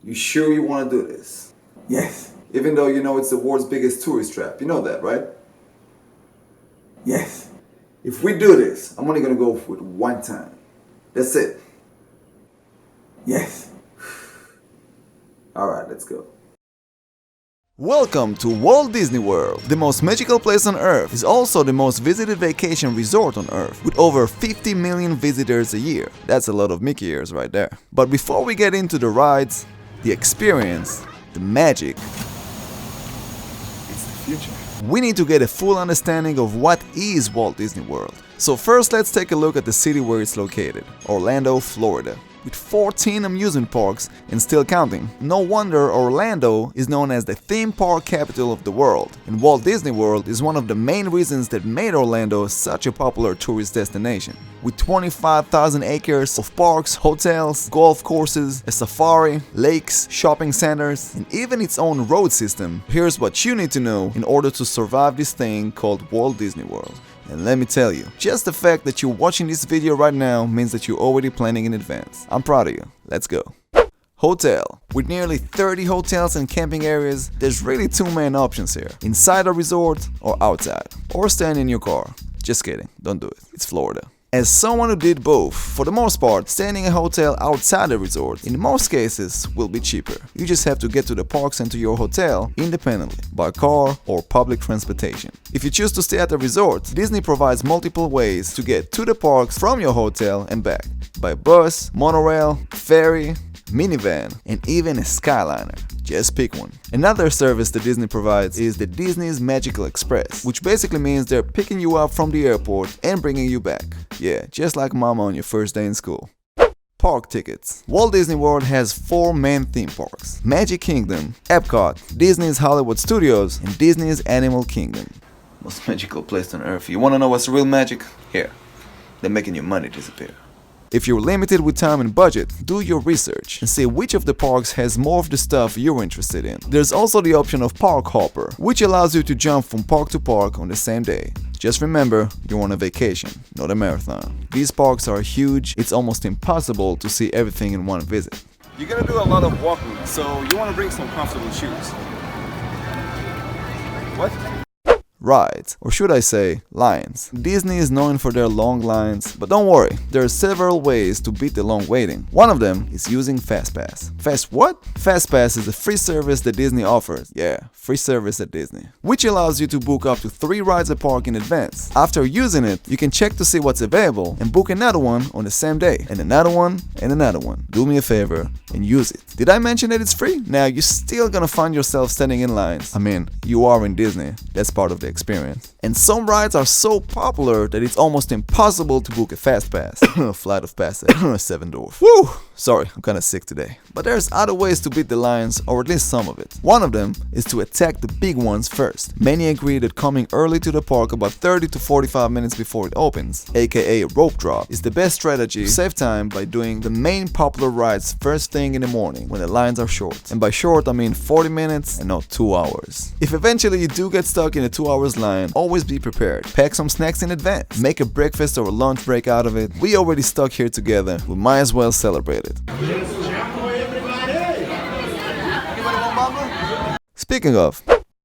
You sure you want to do this? Yes. Even though you know it's the world's biggest tourist trap. You know that, right? Yes. If we do this, I'm only gonna go with one time. That's it. Yes. Alright, let's go. Welcome to Walt Disney World. The most magical place on Earth is also the most visited vacation resort on Earth, with over 50 million visitors a year. That's a lot of Mickey ears right there. But before we get into the rides, the experience, the magic, It's the future. we need to get a full understanding of what is Walt Disney World. So first, let's take a look at the city where it's located, Orlando, Florida. With 14 amusement parks and still counting. No wonder Orlando is known as the theme park capital of the world. And Walt Disney World is one of the main reasons that made Orlando such a popular tourist destination. With 25,000 acres of parks, hotels, golf courses, a safari, lakes, shopping centers, and even its own road system, here's what you need to know in order to survive this thing called Walt Disney World. And let me tell you, just the fact that you're watching this video right now means that you're already planning in advance. I'm proud of you. Let's go. Hotel. With nearly 30 hotels and camping areas, there's really two main options here. Inside a resort or outside. Or staying in your car. Just kidding, don't do it. It's Florida. As someone who did both, for the most part, staying in a hotel outside a resort, in most cases, will be cheaper. You just have to get to the parks and to your hotel independently, by car or public transportation. If you choose to stay at a resort, Disney provides multiple ways to get to the parks from your hotel and back. By bus, monorail, ferry, minivan, and even a Skyliner. Just pick one. Another service that Disney provides is the Disney's Magical Express, which basically means they're picking you up from the airport and bringing you back. Yeah, just like mama on your first day in school. Park tickets. Walt Disney World has 4 main theme parks: Magic Kingdom, Epcot, Disney's Hollywood Studios, and Disney's Animal Kingdom. Most magical place on earth. You wanna know what's real magic? Here. They're making your money disappear. If you're limited with time and budget, do your research and see which of the parks has more of the stuff you're interested in. There's also the option of Park Hopper, which allows you to jump from park to park on the same day. Just remember, you're on a vacation, not a marathon. These parks are huge, it's almost impossible to see everything in one visit. You're gonna do a lot of walking, so you wanna bring some comfortable shoes. What? Rides, or should I say, lines. Disney is known for their long lines, but don't worry, there are several ways to beat the long waiting. One of them is using FastPass. Fast what? FastPass is a free service that Disney offers. Yeah, free service at Disney. Which allows you to book up to 3 rides a park in advance. After using it, you can check to see what's available and book another one on the same day, and another one, and another one. Do me a favor and use it. Did I mention that it's free? Now you're still gonna find yourself standing in lines. I mean, you are in Disney. That's part of the experience. And some rides are so popular that it's almost impossible to book a fast pass. Flight of Passage, Sevendorf. Woo! Sorry, I'm kinda sick today. But there's other ways to beat the lines, or at least some of it. One of them is to attack the big ones first. Many agree that coming early to the park about 30 to 45 minutes before it opens, aka rope drop, is the best strategy to save time by doing the main popular rides first thing in the morning when the lines are short. And by short, I mean 40 minutes and not 2 hours. If eventually you do get stuck in a 2 hours line, always be prepared. Pack some snacks in advance. Make a breakfast or a lunch break out of it. We already stuck here together. We might as well celebrate it. Speaking of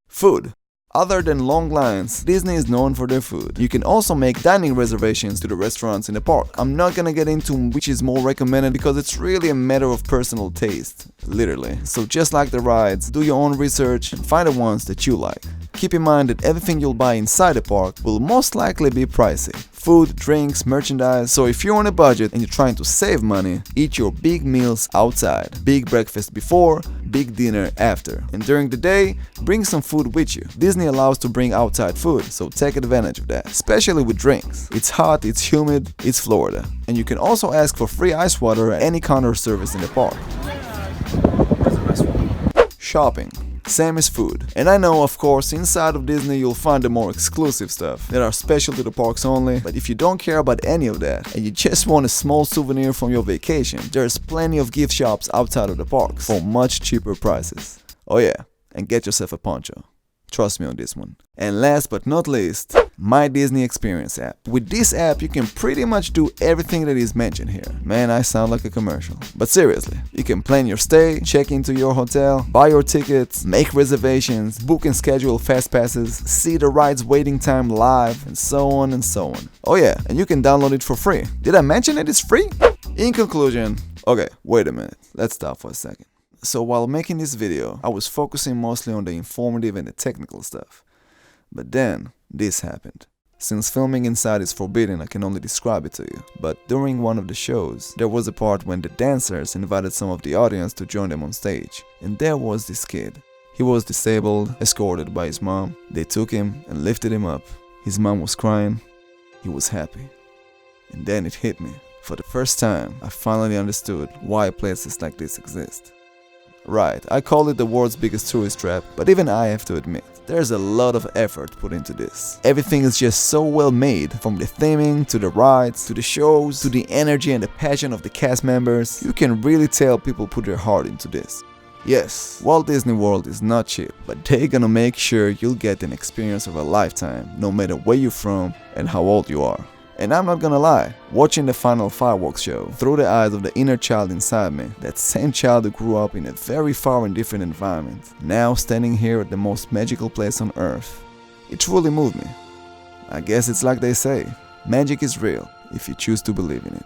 food. Other than long lines, Disney is known for their food. You can also make dining reservations to the restaurants in the park. I'm not gonna get into which is more recommended because it's really a matter of personal taste, literally. So just like the rides, do your own research and find the ones that you like. Keep in mind that everything you'll buy inside the park will most likely be pricey. Food, drinks, merchandise. So if you're on a budget and you're trying to save money, eat your big meals outside. Big breakfast before, big dinner after. And during the day, bring some food with you. Disney allows to bring outside food, so take advantage of that, especially with drinks. It's hot, it's humid, it's Florida. And you can also ask for free ice water at any counter service in the park. Shopping. Same as food. And I know, of course, inside of Disney you'll find the more exclusive stuff that are special to the parks only, but if you don't care about any of that and you just want a small souvenir from your vacation, there's plenty of gift shops outside of the parks for much cheaper prices. Oh yeah, and get yourself a poncho. Trust me on this one. And last but not least, My Disney Experience app. With this app, you can pretty much do everything that is mentioned here. Man, I sound like a commercial. But seriously, you can plan your stay, check into your hotel, buy your tickets, make reservations, book and schedule fast passes, see the ride's waiting time live, and so on and so on. Oh yeah, and you can download it for free. Did I mention it is free? In conclusion, okay, wait a minute. Let's stop for a second. So while making this video, I was focusing mostly on the informative and the technical stuff. But then, this happened. Since filming inside is forbidden, I can only describe it to you. But during one of the shows, there was a part when the dancers invited some of the audience to join them on stage. And there was this kid. He was disabled, escorted by his mom. They took him and lifted him up. His mom was crying. He was happy. And then it hit me. For the first time, I finally understood why places like this exist. Right, I call it the world's biggest tourist trap, but even I have to admit, there's a lot of effort put into this. Everything is just so well made, from the theming, to the rides, to the shows, to the energy and the passion of the cast members. You can really tell people put their heart into this. Yes, Walt Disney World is not cheap, but they're gonna make sure you'll get an experience of a lifetime, no matter where you're from and how old you are. And I'm not gonna lie, watching the final fireworks show through the eyes of the inner child inside me, that same child who grew up in a very far and different environment, now standing here at the most magical place on earth, it truly moved me. I guess it's like they say, magic is real if you choose to believe in it.